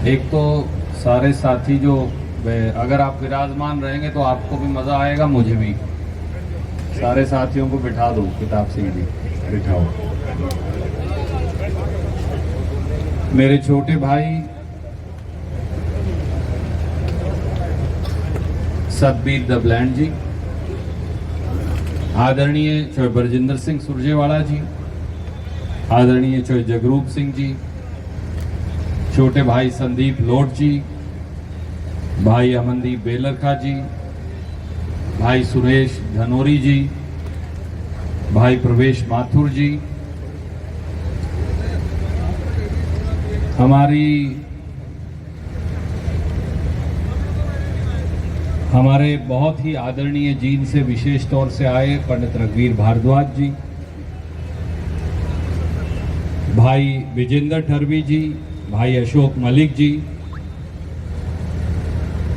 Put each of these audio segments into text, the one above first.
एक तो सारे साथी जो अगर आप विराजमान रहेंगे तो आपको भी मज़ा आएगा, मुझे भी। सारे साथियों को बिठा दो, किताब सिंह जी बिठाओ। मेरे छोटे भाई सतबीर दबलैंड जी, आदरणीय चौधरी बरजिंदर सिंह सुरजेवाला जी, आदरणीय चौधरी जगरूप सिंह जी, छोटे भाई संदीप लोट जी, भाई अमनदीप बेलरखा जी, भाई सुरेश धनोरी जी, भाई प्रवेश माथुर जी, हमारे बहुत ही आदरणीय जींद से विशेष तौर से आए पंडित रघुवीर भारद्वाज जी, भाई विजेंद्र ठरवी जी, भाई अशोक मलिक जी,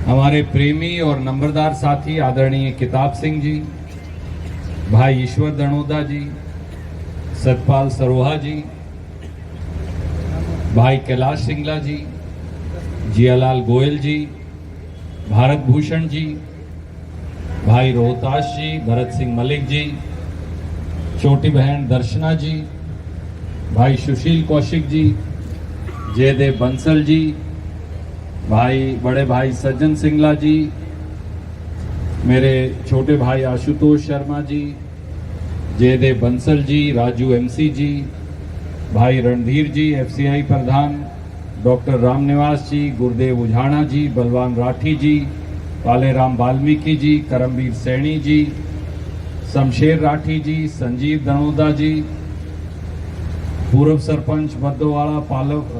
हमारे प्रेमी और नंबरदार साथी आदरणीय किताब सिंह जी, भाई ईश्वर दणोदा जी, सतपाल सरोहा जी, भाई कैलाश सिंगला जी, जियालाल गोयल जी, भारत भूषण जी, भाई रोहताश जी, भरत सिंह मलिक जी, छोटी बहन दर्शना जी, भाई सुशील कौशिक जी, जयदेव बंसल जी, भाई बड़े भाई सज्जन सिंगला जी, मेरे छोटे भाई आशुतोष शर्मा जी, जयदेव बंसल जी, राजू एमसी जी, भाई रणधीर जी एफसीआई प्रधान, डॉक्टर रामनिवास जी, गुरुदेव उझाणा जी, बलवान राठी जी, पालेराम वाल्मीकि जी, करमवीर सैनी जी, शमशेर राठी जी, संजीव दणोदा जी, पूर्व सरपंच बद्दोवाड़ा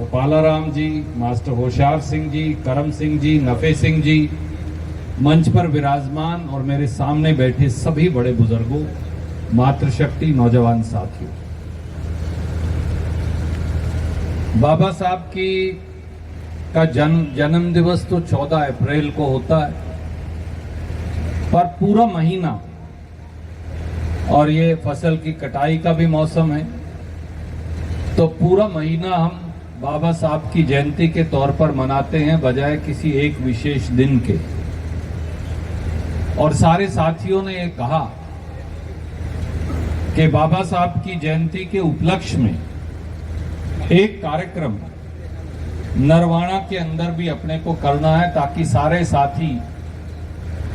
पालाराम जी, मास्टर होशियार सिंह जी, करम सिंह जी, नफे सिंह जी, मंच पर विराजमान और मेरे सामने बैठे सभी बड़े बुजुर्गों, मातृशक्ति नौजवान साथियों, बाबा साहब की का जन्म दिवस तो 14 अप्रैल को होता है, पर पूरा महीना, और ये फसल की कटाई का भी मौसम है, तो पूरा महीना हम बाबा साहब की जयंती के तौर पर मनाते हैं बजाय किसी एक विशेष दिन के। और सारे साथियों ने ये कहा कि बाबा साहब की जयंती के उपलक्ष्य में एक कार्यक्रम नरवाना के अंदर भी अपने को करना है, ताकि सारे साथी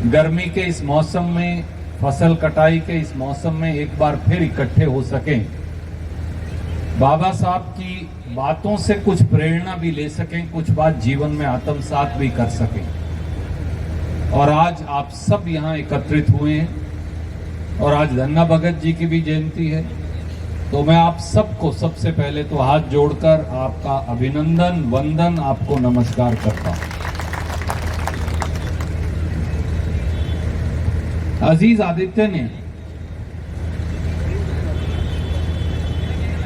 गर्मी के इस मौसम में, फसल कटाई के इस मौसम में एक बार फिर इकट्ठे हो सकें, बाबा साहब की बातों से कुछ प्रेरणा भी ले सकें, कुछ बात जीवन में आत्मसात भी कर सकें। और आज आप सब यहाँ एकत्रित हुए हैं, और आज धन्ना भगत जी की भी जयंती है, तो मैं आप सबको सबसे पहले तो हाथ जोड़कर आपका अभिनंदन, वंदन, आपको नमस्कार करता हूं। अजीज आदित्य ने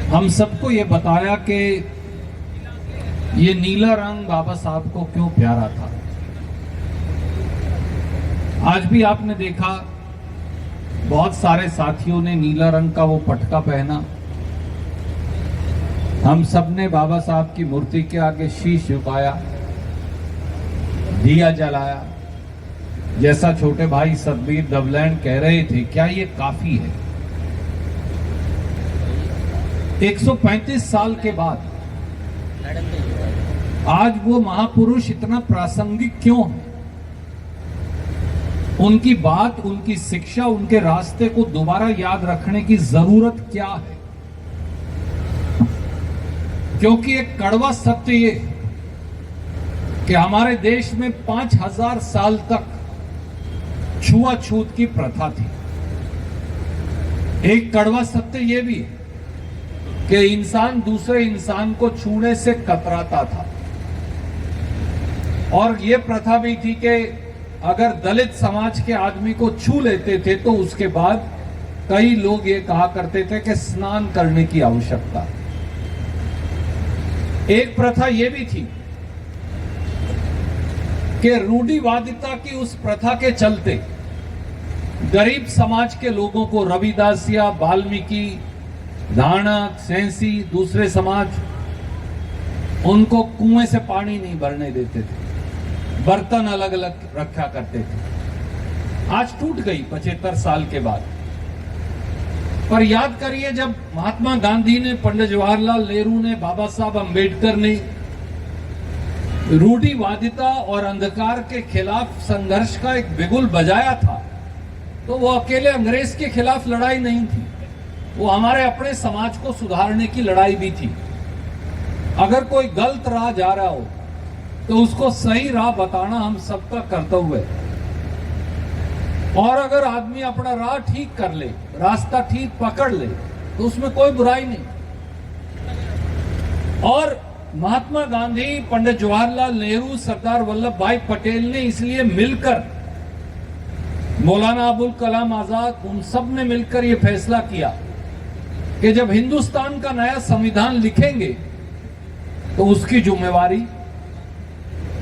हम सबको ये बताया कि ये नीला रंग बाबा साहब को क्यों प्यारा था। आज भी आपने देखा बहुत सारे साथियों ने नीला रंग का वो पटका पहना। हम सब ने बाबा साहब की मूर्ति के आगे शीश झुकाया, दिया जलाया। जैसा छोटे भाई सतबीर दबलैंड कह रहे थे, क्या ये काफी है? 135 साल के बाद आज वो महापुरुष इतना प्रासंगिक क्यों है? उनकी बात, उनकी शिक्षा, उनके रास्ते को दोबारा याद रखने की जरूरत क्या है? क्योंकि एक कड़वा सत्य ये कि हमारे देश में 5000 साल तक छुआछूत की प्रथा थी। एक कड़वा सत्य ये भी है कि इंसान दूसरे इंसान को छूने से कतराता था, और ये प्रथा भी थी कि अगर दलित समाज के आदमी को छू लेते थे तो उसके बाद कई लोग ये कहा करते थे कि स्नान करने की आवश्यकता है। एक प्रथा ये भी थी कि रूढ़िवादिता की उस प्रथा के चलते गरीब समाज के लोगों को रविदासिया, वाल्मीकि, धाणक, सेंसी, दूसरे समाज, उनको कुएं से पानी नहीं भरने देते थे, बर्तन अलग अलग रखा करते थे। आज टूट गई 75 साल के बाद। पर याद करिए, जब महात्मा गांधी ने, पंडित जवाहरलाल नेहरू ने, बाबा साहब अंबेडकर ने रूढ़िवादिता और अंधकार के खिलाफ संघर्ष का एक बिगुल बजाया था, तो वो अकेले अंग्रेज के खिलाफ लड़ाई नहीं थी, वो हमारे अपने समाज को सुधारने की लड़ाई भी थी। अगर कोई गलत राह जा रहा हो तो उसको सही राह बताना हम सबका कर्तव्य है। और अगर आदमी अपना राह ठीक कर ले, रास्ता ठीक पकड़ ले, तो उसमें कोई बुराई नहीं। और महात्मा गांधी, पंडित जवाहरलाल नेहरू, सरदार वल्लभ भाई पटेल ने इसलिए मिलकर, मौलाना अबुल कलाम आजाद, उन सब ने मिलकर यह फैसला किया कि जब हिंदुस्तान का नया संविधान लिखेंगे तो उसकी जिम्मेवारी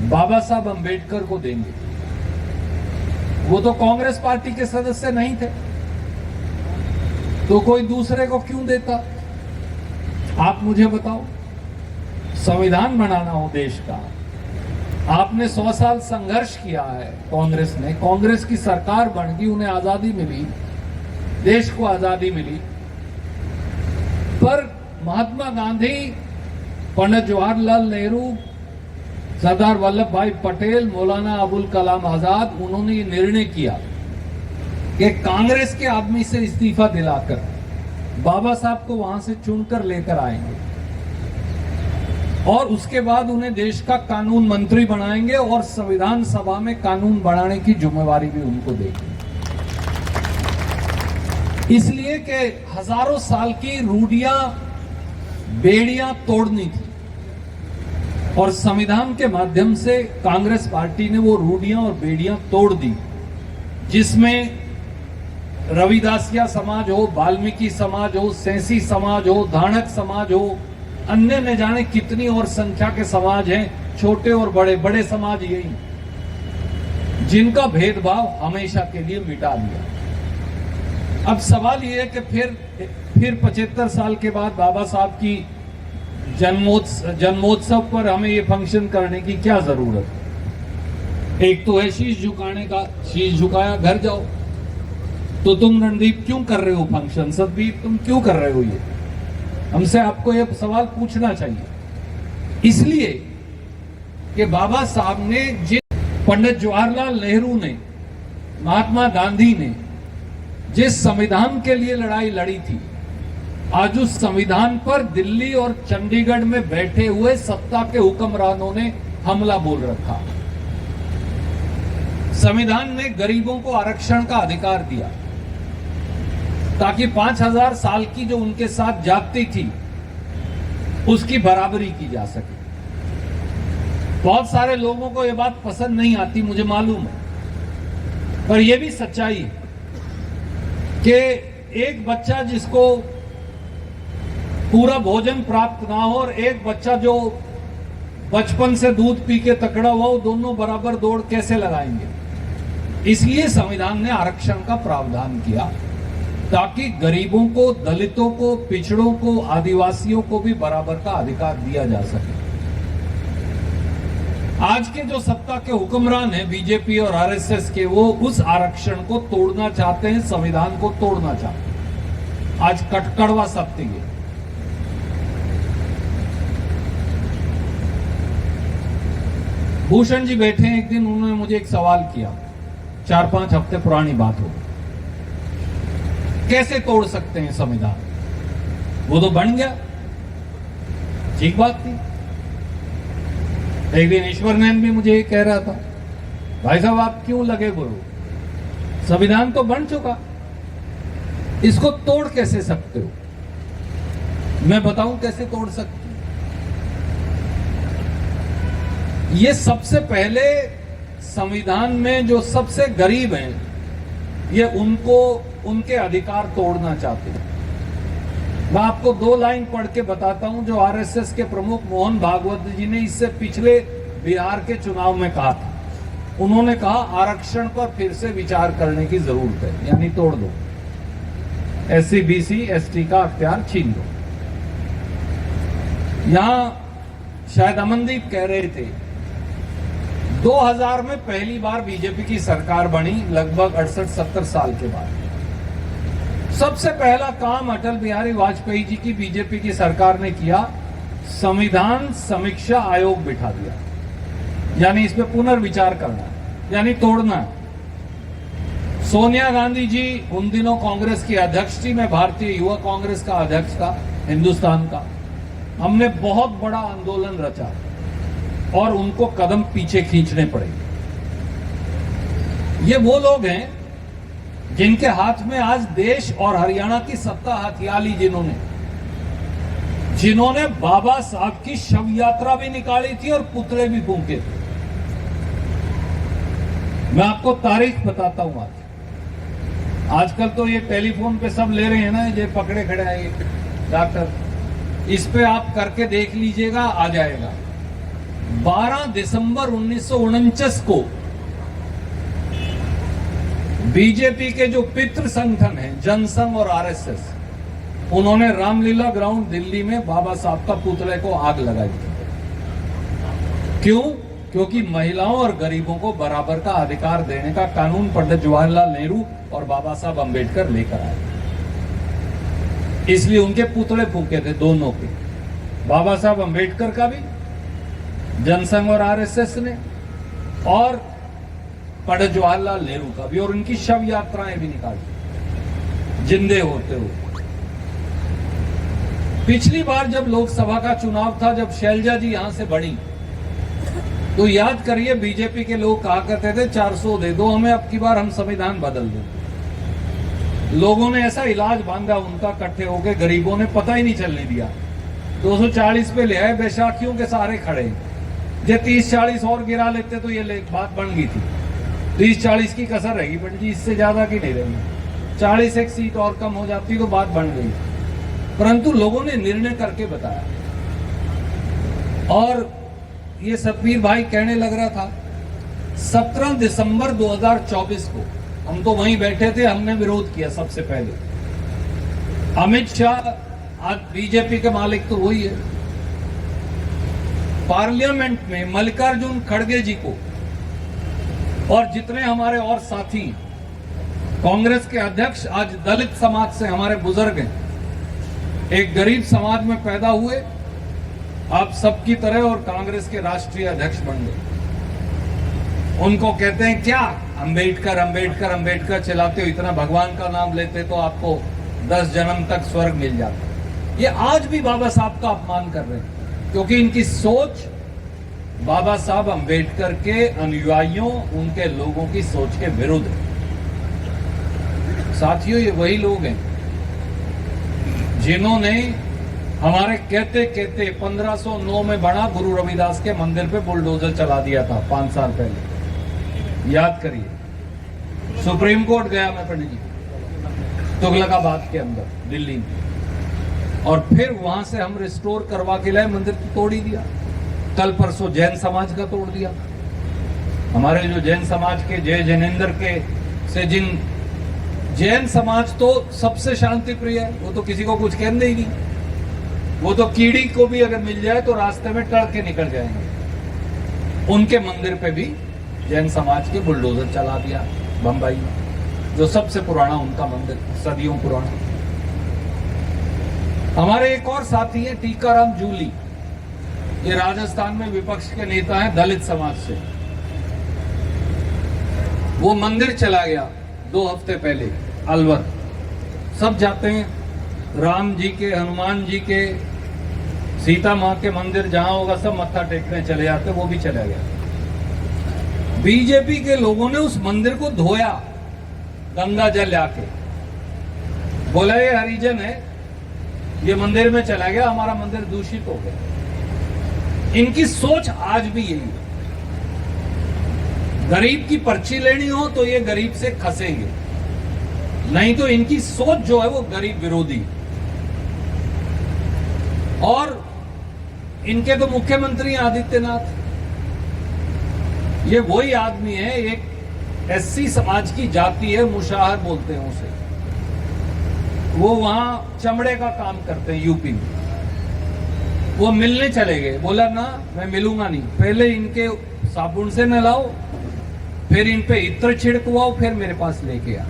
बाबा साहब अंबेडकर को देंगे। वो तो कांग्रेस पार्टी के सदस्य नहीं थे, तो कोई दूसरे को क्यों देता? आप मुझे बताओ। संविधान बनाना हो देश का, आपने 100 साल संघर्ष किया है कांग्रेस ने, कांग्रेस की सरकार बन गई, उन्हें आजादी मिली, देश को आजादी मिली। पर महात्मा गांधी, पंडित जवाहरलाल नेहरू, सरदार वल्लभ भाई पटेल, मौलाना अबुल कलाम आजाद, उन्होंने ये निर्णय किया कि कांग्रेस के आदमी से इस्तीफा दिलाकर बाबा साहब को वहां से चुनकर लेकर आएंगे और उसके बाद उन्हें देश का कानून मंत्री बनाएंगे और संविधान सभा में कानून बनाने की जिम्मेवारी भी उनको देंगे। इसलिए कि हजारों साल की रूढ़ियां, बेड़ियां तोड़नी थी और संविधान के माध्यम से कांग्रेस पार्टी ने वो रूढ़ियां और बेड़ियां तोड़ दी, जिसमें रविदासिया समाज हो, वाल्मीकि समाज हो, सेंसी समाज हो, धानक समाज हो, अन्य न जाने कितनी और संख्या के समाज हैं, छोटे और बड़े, बड़े समाज यही, जिनका भेदभाव हमेशा के लिए मिटा दिया। अब सवाल यह है कि फिर 75 साल के बाद बाबा साहब की जन्मोत्सव पर हमें ये फंक्शन करने की क्या जरूरत है? एक तो है शीश झुकाने का, शीश झुकाया घर जाओ। तो तुम रणदीप क्यों कर रहे हो फंक्शन? सतबीर तुम क्यों कर रहे हो? ये हमसे आपको ये सवाल पूछना चाहिए। इसलिए कि बाबा साहब ने, जिस पंडित जवाहरलाल नेहरू ने, महात्मा गांधी ने जिस संविधान के लिए लड़ाई लड़ी थी, आज उस संविधान पर दिल्ली और चंडीगढ़ में बैठे हुए सत्ता के हुक्मरानों ने हमला बोल रखा। संविधान ने गरीबों को आरक्षण का अधिकार दिया ताकि 5000 साल की जो उनके साथ जाति थी उसकी बराबरी की जा सके। बहुत सारे लोगों को यह बात पसंद नहीं आती, मुझे मालूम है, पर यह भी सच्चाई है कि एक बच्चा जिसको पूरा भोजन प्राप्त ना हो और एक बच्चा जो बचपन से दूध पी के तकड़ा हुआ, वो दोनों बराबर दौड़ कैसे लगाएंगे? इसलिए संविधान ने आरक्षण का प्रावधान किया ताकि गरीबों को, दलितों को, पिछड़ों को, आदिवासियों को भी बराबर का अधिकार दिया जा सके। आज के जो सत्ता के हुक्मरान हैं, बीजेपी और आरएसएस के, वो उस आरक्षण को तोड़ना चाहते हैं, संविधान को तोड़ना चाहते हैं। आज कड़वा सत्य है। भूषण जी बैठे हैं, एक दिन उन्होंने मुझे एक सवाल किया, 4-5 हफ्ते पुरानी बात हो, कैसे तोड़ सकते हैं संविधान? वो तो बन गया, ठीक बात थी। एक दिन ईश्वर नैन भी मुझे कह रहा था, भाई साहब आप क्यों लगे गुरु, संविधान तो बन चुका, इसको तोड़ कैसे सकते हो? मैं बताऊं कैसे तोड़ सकते। ये सबसे पहले संविधान में जो सबसे गरीब हैं, ये उनको, उनके अधिकार तोड़ना चाहते हैं। मैं आपको 2 लाइन पढ़ के बताता हूं जो आरएसएस के प्रमुख मोहन भागवत जी ने इससे पिछले बिहार के चुनाव में कहा था। उन्होंने कहा आरक्षण पर फिर से विचार करने की जरूरत है, यानी तोड़ दो, एससी, बीसी, एसटी का अख्तियार छीन लो। यहां शायद अमनदीप कह रहे थे 2000 में पहली बार बीजेपी की सरकार बनी, लगभग 68-70 साल के बाद। सबसे पहला काम अटल बिहारी वाजपेयी जी की बीजेपी की सरकार ने किया, संविधान समीक्षा आयोग बिठा दिया, यानी इस पे पुनर्विचार करना, यानी तोड़ना। सोनिया गांधी जी उन दिनों कांग्रेस की अध्यक्ष थी, मैं भारतीय युवा कांग्रेस का अध्यक्ष था हिंदुस्तान का। हमने बहुत बड़ा आंदोलन रचा और उनको कदम पीछे खींचने पड़े। ये वो लोग हैं जिनके हाथ में आज देश और हरियाणा की सत्ता हथिया ली, जिन्होंने बाबा साहब की शव यात्रा भी निकाली थी और पुतले भी फूंके थे। मैं आपको तारीख बताता हूं। आजकल तो ये टेलीफोन पे सब ले रहे हैं ना, ये पकड़े खड़े हैं ये डॉक्टर, इस पे आप करके देख लीजिएगा, आ जाएगा। 12 दिसंबर 1949 को बीजेपी के जो पितृ संगठन हैं, जनसंघ और आरएसएस, उन्होंने रामलीला ग्राउंड दिल्ली में बाबा साहब का पुतले को आग लगाई थी। क्यों? क्योंकि महिलाओं और गरीबों को बराबर का अधिकार देने का कानून पंडित जवाहरलाल नेहरू और बाबा साहब अंबेडकर लेकर आए, इसलिए उनके पुतले फूके थे दोनों के, बाबा साहब अंबेडकर का भी, जनसंघ और आरएसएस ने, और पंडित जवाहरलाल नेहरू का भी, और उनकी शव यात्राएं भी निकाली जिंदे होते हुए। पिछली बार जब लोकसभा का चुनाव था, जब शैलजा जी यहां से बढ़ी, तो याद करिए बीजेपी के लोग कहा करते थे 400 दे दो हमें, अब की बार हम संविधान बदल दें। लोगों ने ऐसा इलाज बांधा उनका, इकट्ठे हो गए, गरीबों ने पता ही नहीं चलने दिया, 240 पे ले आए, बैसाखियों के सहारे खड़े। जे 30-40 और गिरा लेते तो ये बात बन गई थी। 30-40 की कसर रहेगी पंडित जी, इससे ज्यादा की नहीं रहेगी। 40 एक सीट और कम हो जाती तो बात बन गई, परंतु लोगों ने निर्णय करके बताया। और ये सतबीर भाई कहने लग रहा था 17 दिसंबर 2024 को, हम तो वहीं बैठे थे, हमने विरोध किया सबसे पहले। अमित शाह, आज बीजेपी के मालिक तो वही है, पार्लियामेंट में मल्लिकार्जुन खड़गे जी को और जितने हमारे और साथी कांग्रेस के अध्यक्ष, आज दलित समाज से हमारे बुजुर्ग हैं, एक गरीब समाज में पैदा हुए, आप सबकी तरह और कांग्रेस के राष्ट्रीय अध्यक्ष बन गए। उनको कहते हैं क्या, अंबेडकर अंबेडकर अंबेडकर चलाते हो, इतना भगवान का नाम लेते तो आपको 10 जन्म तक स्वर्ग मिल जाता। ये आज भी बाबा साहब का अपमान कर रहे हैं, क्योंकि इनकी सोच बाबा साहब अंबेडकर के अनुयायियों, उनके लोगों की सोच के विरुद्ध है। साथियों, ये वही लोग हैं जिन्होंने हमारे कहते कहते 1509 में बना गुरु रविदास के मंदिर पे बुलडोजर चला दिया था 5 साल पहले। याद करिए, सुप्रीम कोर्ट गया मैं पंडित जी, तुगलकाबाद के अंदर दिल्ली में, और फिर वहां से हम रिस्टोर करवा के लाए, मंदिर तो तोड़ ही दिया। कल परसों जैन समाज का तोड़ दिया। हमारे जो जैन समाज के जय जैनेन्द्र के से, जिन जैन समाज तो सबसे शांति प्रिय है, वो तो किसी को कुछ कहने ही नहीं, वो तो कीड़ी को भी अगर मिल जाए तो रास्ते में टड़ के निकल जाएंगे। उनके मंदिर पे भी जैन समाज के बुलडोजर चला दिया बंबई में, जो सबसे पुराना उनका मंदिर, सदियों पुराना। हमारे एक और साथी है टीकाराम जूली, ये राजस्थान में विपक्ष के नेता हैं, दलित समाज से। वो मंदिर चला गया 2 हफ्ते पहले, अलवर। सब जाते हैं, राम जी के, हनुमान जी के, सीता मां के मंदिर जहां होगा सब मत्था टेकने चले जाते, वो भी चला गया। बीजेपी के लोगों ने उस मंदिर को धोया गंगा जल आके, बोला ये हरिजन है, ये मंदिर में चला गया, हमारा मंदिर दूषित हो गया। इनकी सोच आज भी यही है। गरीब की पर्ची लेनी हो तो ये गरीब से खसेंगे, नहीं तो इनकी सोच जो है वो गरीब विरोधी। और इनके तो मुख्यमंत्री आदित्यनाथ, ये वही आदमी है, एक एससी समाज की जाति है, मुशाहर बोलते हैं उसे, वो वहां चमड़े का काम करते हैं यूपी में। वो मिलने चले गए, बोला ना मैं मिलूंगा नहीं, पहले इनके साबुन से नहलाओ, फिर इन पे इत्र छिड़कवाओ, फिर मेरे पास लेके आ।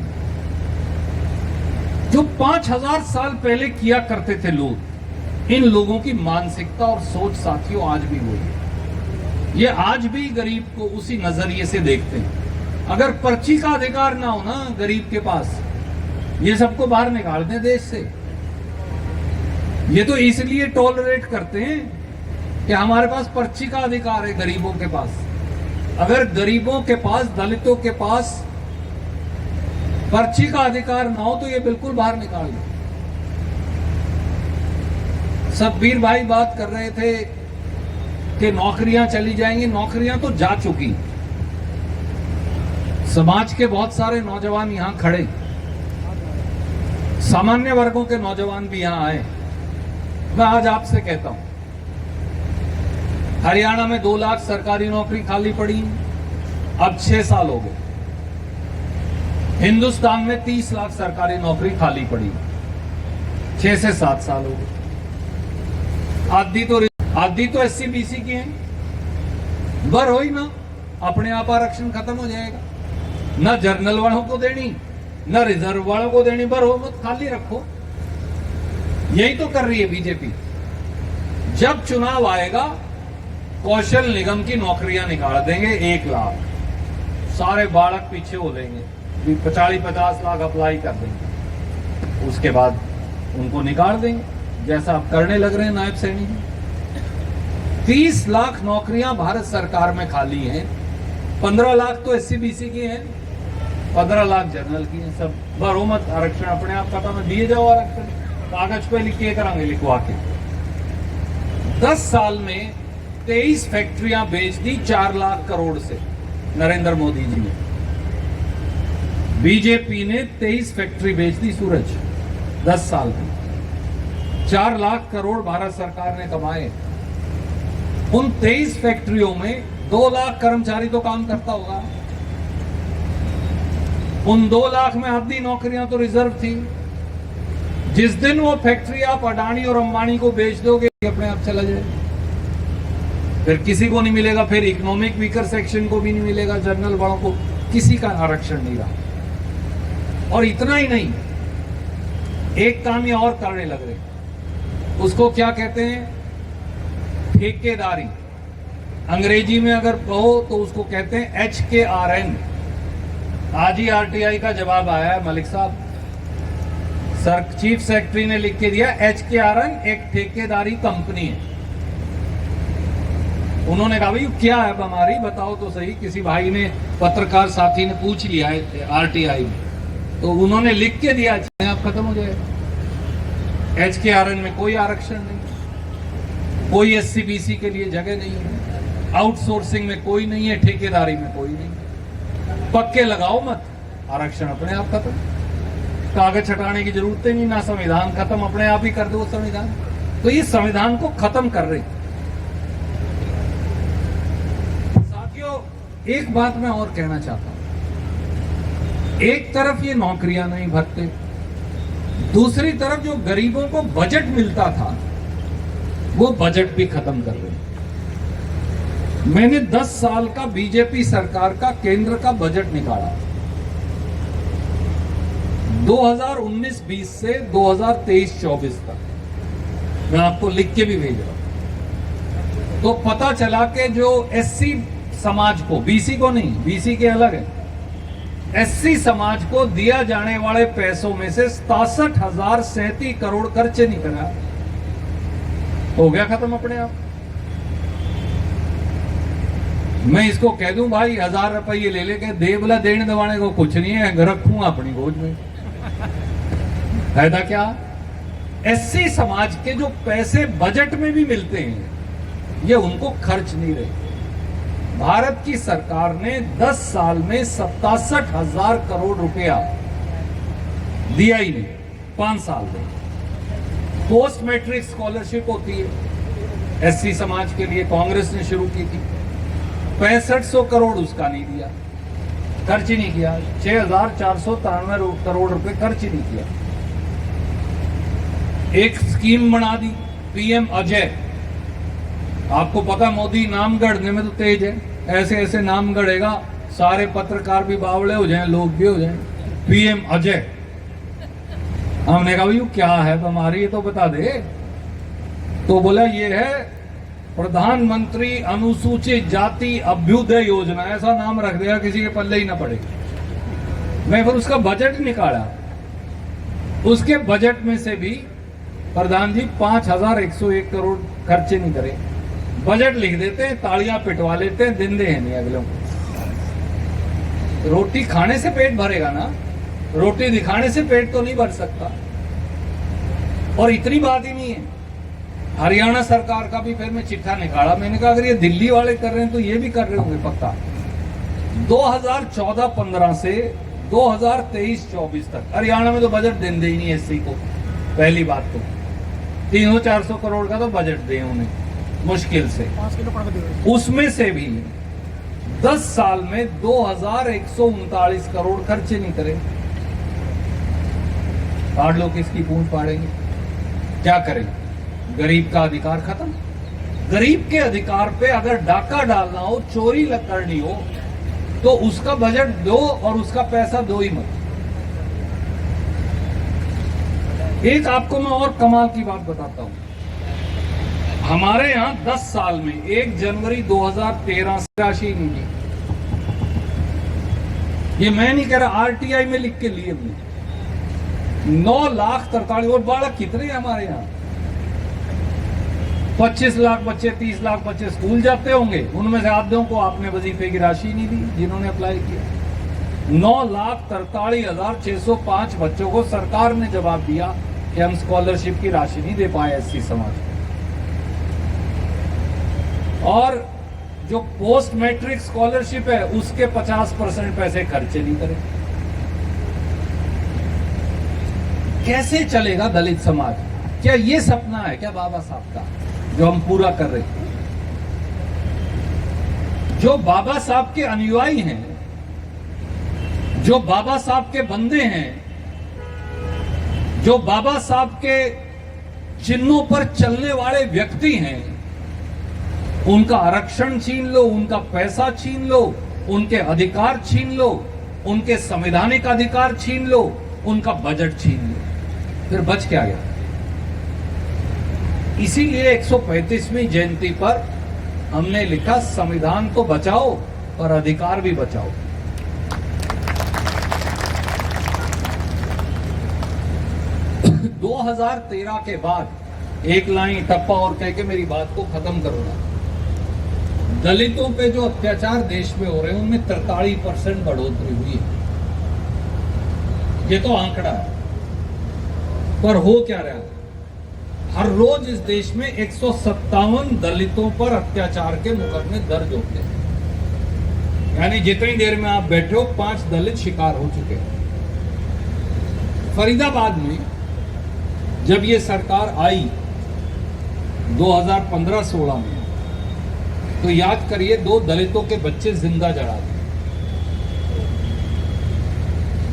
जो 5000 साल पहले किया करते थे लोग, इन लोगों की मानसिकता और सोच साथियों आज भी वही है। ये आज भी गरीब को उसी नजरिए से देखते हैं। अगर पर्ची का अधिकार ना हो ना गरीब के पास, ये सबको बाहर निकाल दें देश से। ये तो इसलिए टॉलरेट करते हैं कि हमारे पास पर्ची का अधिकार है गरीबों के पास। अगर गरीबों के पास, दलितों के पास पर्ची का अधिकार ना हो तो ये बिल्कुल बाहर निकाल दो। सतबीर भाई बात कर रहे थे कि नौकरियां चली जाएंगी। नौकरियां तो जा चुकी। समाज के बहुत सारे नौजवान यहां खड़े, सामान्य वर्गों के नौजवान भी यहां आए। मैं आज आपसे कहता हूं, हरियाणा में 2 लाख सरकारी नौकरी खाली पड़ी, अब 6 साल हो गए। हिंदुस्तान में 30 लाख सरकारी नौकरी खाली पड़ी, 6 से 7 साल हो गए। आधी तो एससी बीसी की है। बर हो ही ना, अपने आप आरक्षण खत्म हो जाएगा। न जर्नल वालों को देनी, न रिजर्व वालों को देनी, बर हो मत, खाली रखो। यही तो कर रही है बीजेपी। जब चुनाव आएगा, कौशल निगम की नौकरियां निकाल देंगे 1 लाख, सारे बालक पीछे हो लेंगे, 40-50 लाख अप्लाई कर देंगे, उसके बाद उनको निकाल देंगे, जैसा आप करने लग रहे हैं नायब सैनिक। 30 लाख नौकरियां भारत सरकार में खाली हैं, 15 लाख तो एससी बीसी की हैं, 15 लाख जनरल की हैं। सब बहुमत आरक्षण अपने आप खत्म है, दिए जाओ आरक्षण, कागज पे लिख के करांगे, लिखवा के। 10 साल में 23 फैक्ट्रियां बेच दी 4 लाख करोड़ से नरेंद्र मोदी जी ने। बीजेपी ने 23 फैक्ट्री बेच दी सूरज, 10 साल में 4 लाख करोड़ भारत सरकार ने कमाए। उन 23 फैक्ट्रियों में 2 लाख कर्मचारी तो काम करता होगा। उन 2 लाख में आधी नौकरियां तो रिजर्व थी। जिस दिन वो फैक्ट्री आप अडानी और अंबानी को बेच दोगे, अपने आप चला जाए, फिर किसी को नहीं मिलेगा, फिर इकोनॉमिक वीकर सेक्शन को भी नहीं मिलेगा, जनरल वालों को किसी का आरक्षण नहीं रहा। और इतना ही नहीं, एक काम ये और करने लग रहे, उसको क्या कहते हैं, ठेकेदारी। अंग्रेजी में अगर कहो तो उसको कहते हैं HKRN। आज ही RTI का जवाब आया है मलिक साहब, सर चीफ सेक्रेटरी ने लिख के दिया HKRN एक ठेकेदारी कंपनी है। उन्होंने कहा भाई क्या है हमारी, बताओ तो सही। किसी भाई ने, पत्रकार साथी ने पूछ लिया है RTI में, तो उन्होंने लिख के दिया, आप खत्म हो जाएगा। HKRN में कोई आरक्षण नहीं, कोई SC BC के लिए जगह नहीं है, आउटसोर्सिंग में कोई नहीं है, ठेकेदारी में कोई नहीं। पक्के लगाओ मत, आरक्षण अपने आप खत्म, कागज हटाने की जरूरत ही नहीं, ना संविधान खत्म, अपने आप ही कर दो संविधान। तो ये संविधान को खत्म कर रहे। साथियों, एक बात मैं और कहना चाहता हूं, एक तरफ ये नौकरियां नहीं भरते, दूसरी तरफ जो गरीबों को बजट मिलता था वो बजट भी खत्म कर रहे हैं। मैंने 10 साल का बीजेपी सरकार का केंद्र का बजट निकाला, 2019-20 से 2023-24 तक, मैं आपको लिख के भी भेज रहा हूं। तो पता चला कि जो SC समाज को, BC को नहीं, BC के अलग है, SC समाज को दिया जाने वाले पैसों में से 67,037 करोड़ खर्चे नहीं करा, हो गया खत्म अपने आप। मैं इसको कह दूं भाई 1000 रुपये ले लेके दे, बोला देने दवाने को कुछ नहीं है, रखूंगा अपनी गोद में, फायदा क्या। SC समाज के जो पैसे बजट में भी मिलते हैं, ये उनको खर्च नहीं रहे। भारत की सरकार ने 10 साल में 67,000 करोड़ रुपया दिया ही नहीं, 5 साल में। पोस्ट मैट्रिक स्कॉलरशिप होती है SC समाज के लिए, कांग्रेस ने शुरू की थी, 6500 करोड़ उसका नहीं दिया, खर्च ही नहीं किया। 6,493 करोड़ रुपए खर्च ही नहीं किया। एक स्कीम बना दी PM अजय, आपको पता मोदी नाम गढ़ने में तो तेज है, ऐसे ऐसे नाम गढ़ेगा सारे पत्रकार भी बावड़े हो जाएं, लोग भी हो जाएं। पीएम अजय, हमने कहा भाई क्या है तुम्हारी, ये तो बता दे। तो बोला ये है प्रधानमंत्री अनुसूचित जाति अभ्युदय योजना, ऐसा नाम रख दिया, किसी के पल्ले ही ना पड़े। मैं फिर उसका बजट निकाला, उसके बजट में से भी प्रधान जी 5,101 करोड़ खर्चे नहीं करे। बजट लिख देते हैं, तालियां पिटवा लेते हैं, दिन दे हैं नहीं अगलों को। रोटी खाने से पेट भरेगा ना, रोटी दिखाने से पेट तो नहीं भर सकता। और इतनी बात ही नहीं है, हरियाणा सरकार का भी फिर मैं चिट्ठा निकाला। मैंने कहा अगर ये दिल्ली वाले कर रहे हैं तो ये भी कर रहे होंगे पक्का। 2014-15 से 2023-24 तक हरियाणा में तो बजट दें दे ही नहीं एससी को। पहली बात तो 300-400 करोड़ का तो बजट दे उन्हें मुश्किल से, उसमें से भी 10 साल में 2,139 करोड़ खर्चे नहीं करे। पाड़ लोग किसकी पूंछ पाड़ेंगे, क्या करें? गरीब का अधिकार खत्म। गरीब के अधिकार पे अगर डाका डालना हो, चोरी करनी हो, तो उसका बजट दो और उसका पैसा दो ही मत। एक आपको मैं और कमाल की बात बताता हूं। हमारे यहां 10 साल में 1 जनवरी 2013 से राशि नहीं दी। ये मैं नहीं कह रहा, आरटीआई में लिख के लिए हमने 9,43,000। और बालक कितने हैं हमारे यहाँ? 25 लाख बच्चे, 30 लाख बच्चे स्कूल जाते होंगे, उनमें से आधों को आपने वजीफे की राशि नहीं दी जिन्होंने अप्लाई किया। 9,43,605 बच्चों को सरकार ने जवाब दिया कि हम स्कॉलरशिप की राशि नहीं दे पाए एससी समाज को। और जो पोस्ट मैट्रिक स्कॉलरशिप है उसके 50% पैसे खर्चे नहीं करे। कैसे चलेगा दलित समाज? क्या ये सपना है क्या बाबा साहब का जो हम पूरा कर रहे हैं? जो बाबा साहब के अनुयायी हैं, जो बाबा साहब के बंदे हैं, जो बाबा साहब के चिन्हों पर चलने वाले व्यक्ति हैं, उनका आरक्षण छीन लो, उनका पैसा छीन लो, उनके अधिकार छीन लो, उनके संवैधानिक अधिकार छीन लो, उनका बजट छीन लो, फिर बच क्या गया? इसीलिए 135वीं जयंती पर हमने लिखा संविधान तो बचाओ और अधिकार भी बचाओ। तो 2013 के बाद एक लाइन टप्पा और कह के मेरी बात को खत्म करूंगा। दलितों पे जो अत्याचार देश में हो रहे हैं उनमें 43% बढ़ोतरी हुई है। ये तो आंकड़ा है, पर हो क्या रहा है? हर रोज इस देश में 157 दलितों पर अत्याचार के मुकदमे दर्ज होते हैं। यानी जितनी देर में आप बैठे हो 5 दलित शिकार हो चुके हैं। फरीदाबाद में जब ये सरकार आई 2015-16 में, तो याद करिए 2 दलितों के बच्चे जिंदा जला दिए।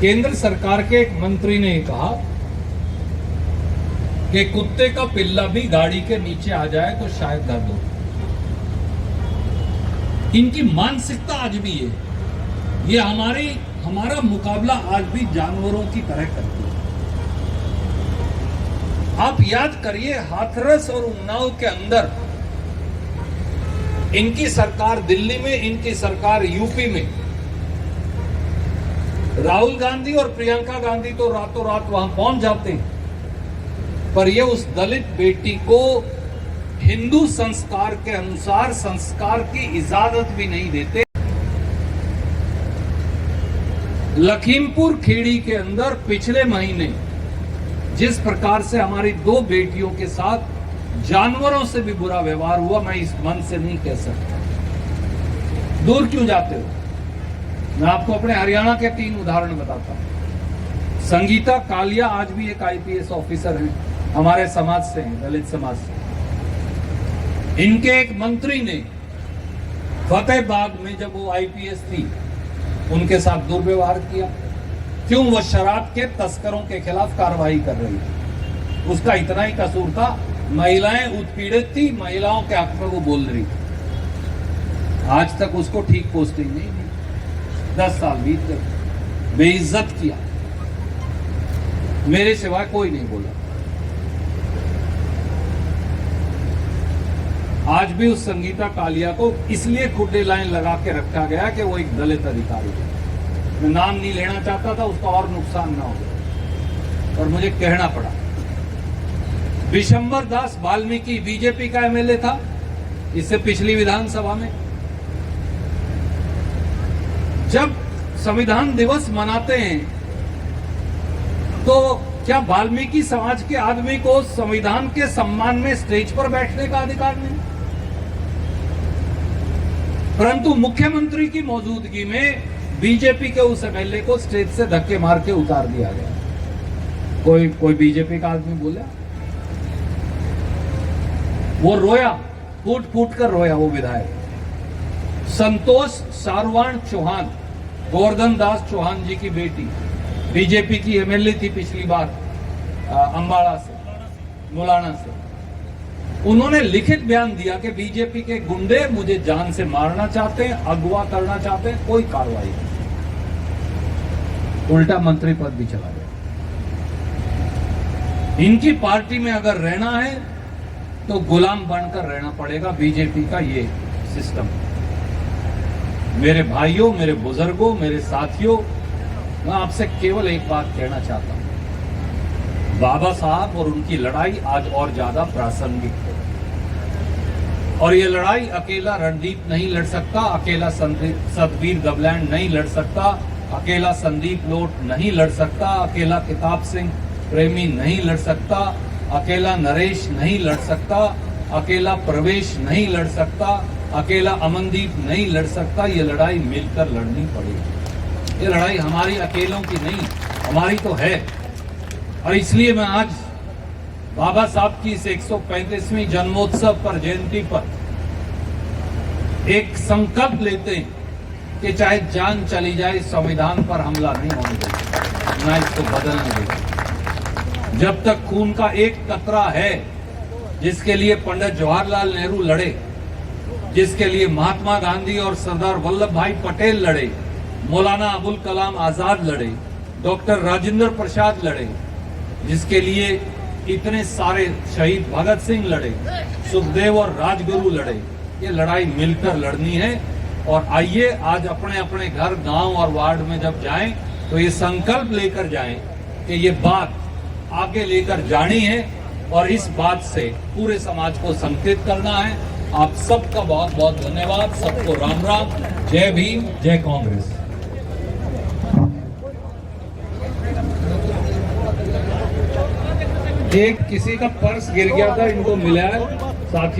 केंद्र सरकार के एक मंत्री ने कहा कि कुत्ते का पिल्ला भी गाड़ी के नीचे आ जाए तो शायद दर्द हो। इनकी मानसिकता आज भी है। ये हमारा मुकाबला आज भी जानवरों की तरह करती है। आप याद करिए हाथरस और उन्नाव के अंदर इनकी सरकार दिल्ली में, इनकी सरकार यूपी में, राहुल गांधी और प्रियंका गांधी तो रातों रात वहां पहुंच जाते हैं, पर ये उस दलित बेटी को हिंदू संस्कार के अनुसार संस्कार की इजाजत भी नहीं देते। लखीमपुर खीरी के अंदर पिछले महीने जिस प्रकार से हमारी 2 बेटियों के साथ जानवरों से भी बुरा व्यवहार हुआ, मैं इस मन से नहीं कह सकता। दूर क्यों जाते हो? मैं आपको अपने हरियाणा के 3 उदाहरण बताता हूं। संगीता कालिया आज भी एक आईपीएस ऑफिसर हैं, हमारे समाज से हैं, दलित समाज से। इनके एक मंत्री ने फतेहबाग में जब वो आईपीएस थी उनके साथ दुर्व्यवहार किया। क्यों? वो शराब के तस्करों के खिलाफ कार्रवाई कर रही थी। उसका इतना ही कसूर था महिलाएं उत्पीड़ित थी, महिलाओं के हक में वो बोल रही थी। आज तक उसको ठीक पोस्टिंग नहीं दी। 10 साल बीत गए, बेइज्जत किया, मेरे सिवाय कोई नहीं बोला। आज भी उस संगीता कालिया को इसलिए खुदे लाइन लगा के रखा गया कि वो एक दलित अधिकारी है। मैं नाम नहीं लेना चाहता था, उसका और नुकसान ना हो, और मुझे कहना पड़ा। विशंबर दास वाल्मीकि बीजेपी का एमएलए था, इससे पिछली विधानसभा में। जब संविधान दिवस मनाते हैं तो क्या वाल्मीकि समाज के आदमी को संविधान के सम्मान में स्टेज पर बैठने का अधिकार नहीं? परंतु मुख्यमंत्री की मौजूदगी में बीजेपी के उस एमएलए को स्टेज से धक्के मार के उतार दिया गया। कोई बीजेपी का आदमी बोला? वो रोया, फूट फूट कर रोया वो विधायक। संतोष सारवाण चौहान, गोवर्धन दास चौहान जी की बेटी, बीजेपी की एमएलए थी पिछली बार अंबाला से, मुलाना से। उन्होंने लिखित बयान दिया कि बीजेपी के गुंडे मुझे जान से मारना चाहते हैं, अगवा करना चाहते हैं, कोई कार्रवाई नहीं। उल्टा मंत्री पद भी चला गया। इनकी पार्टी में अगर रहना है तो गुलाम बनकर रहना पड़ेगा। बीजेपी का ये सिस्टम। मेरे भाइयों, मेरे बुजुर्गों, मेरे साथियों, मैं आपसे केवल एक बात कहना चाहता हूं। बाबा साहब और उनकी लड़ाई आज और ज्यादा प्रासंगिक है, और ये लड़ाई अकेला रणदीप नहीं लड़ सकता, अकेला सतवीर गबलैंड नहीं लड़ सकता, अकेला संदीप लोट नहीं लड़ सकता, अकेला किताब सिंह प्रेमी नहीं लड़ सकता, अकेला नरेश नहीं लड़ सकता, अकेला प्रवेश नहीं लड़ सकता, अकेला अमनदीप नहीं लड़ सकता। ये लड़ाई मिलकर लड़नी पड़ेगी। ये लड़ाई हमारी अकेलों की नहीं, हमारी तो है। और इसलिए मैं आज बाबा साहब की इस 135वीं जन्मोत्सव पर, जयंती पर एक संकल्प लेते हैं कि चाहे जान चली जाए, संविधान पर हमला नहीं होने देंगे, ना इसको बदलने देंगे। जब तक खून का एक कतरा है, जिसके लिए पंडित जवाहरलाल नेहरू लड़े, जिसके लिए महात्मा गांधी और सरदार वल्लभ भाई पटेल लड़े, मौलाना अबुल कलाम आजाद लड़े, डॉक्टर राजेंद्र प्रसाद लड़े, जिसके लिए इतने सारे शहीद भगत सिंह लड़े, सुखदेव और राजगुरु लड़े, ये लड़ाई मिलकर लड़नी है। और आइए आज अपने अपने घर, गांव और वार्ड में जब जाएं तो ये संकल्प लेकर जाएं कि ये बात आगे लेकर जानी है, और इस बात से पूरे समाज को संकेत करना है। आप सबका बहुत बहुत धन्यवाद। सबको राम राम, जय भीम, जय कांग्रेस। एक किसी का पर्स गिर गया था, इनको मिला है साथी।